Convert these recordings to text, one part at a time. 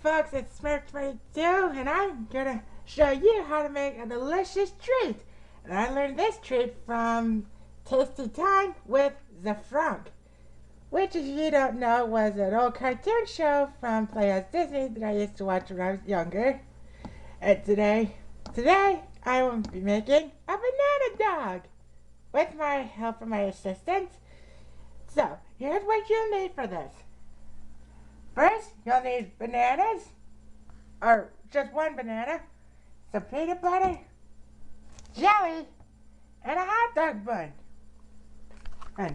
folks, it's Smurf 22 and I'm gonna show you how to make a delicious treat. And I learned this treat from Tasty Time with Ze Fronk, which, if you don't know, was an old cartoon show from Playhouse Disney that I used to watch when I was younger. And today I will be making a banana dog with my help from my assistant. So, here's what you'll need for this. First, you'll need bananas, or just one banana, some peanut butter, jelly, and a hot dog bun. And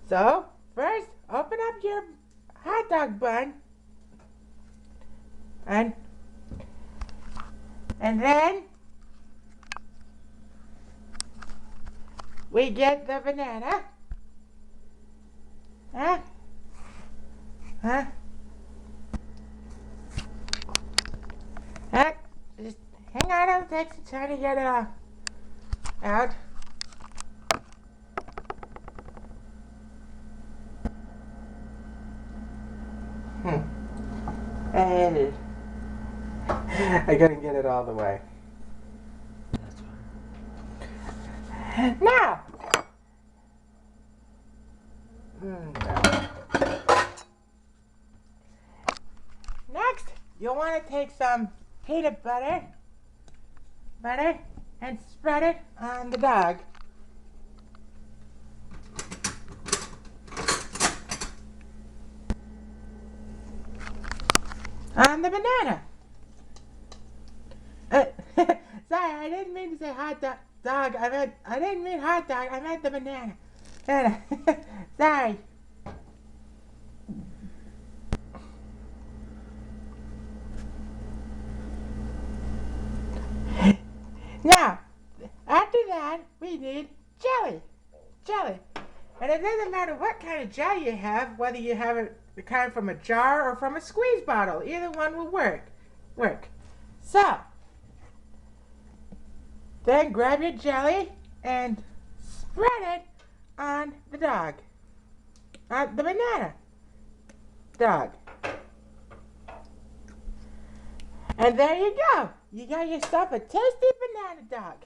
so, first, open up your hot dog bun, and then we get the banana. Just hang on, it'll take some time to get it out. And I couldn't get it all the way. That's fine. Now, next, you'll want to take some peanut butter, and spread it on the dog. On the banana. Sorry, I didn't mean to say hot dog. I didn't mean hot dog. I meant the banana. Sorry. Now, after that, we need jelly. And it doesn't matter what kind of jelly you have, whether you have it the kind from a jar or from a squeeze bottle. Either one will work. So, then grab your jelly and spread it on the dog. On the banana dog. And there you go. You got yourself a tasty banana dog.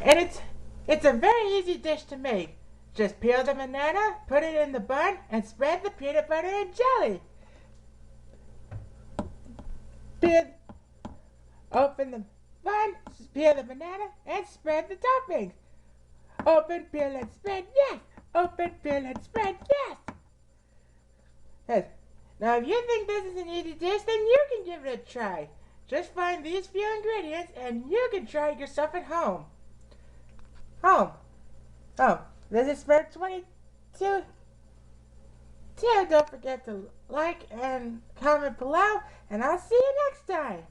And it's a very easy dish to make. Just peel the banana, put it in the bun, and spread the peanut butter and jelly. Open the bun, peel the banana, and spread the toppings. Open, peel, and spread, yes! Open, peel, and spread, yes! Now, if you think this is an easy dish, then you can give it a try. Just find these few ingredients, and you can try it yourself at home. This is Smurf 22. Don't forget to like and comment below, and I'll see you next time.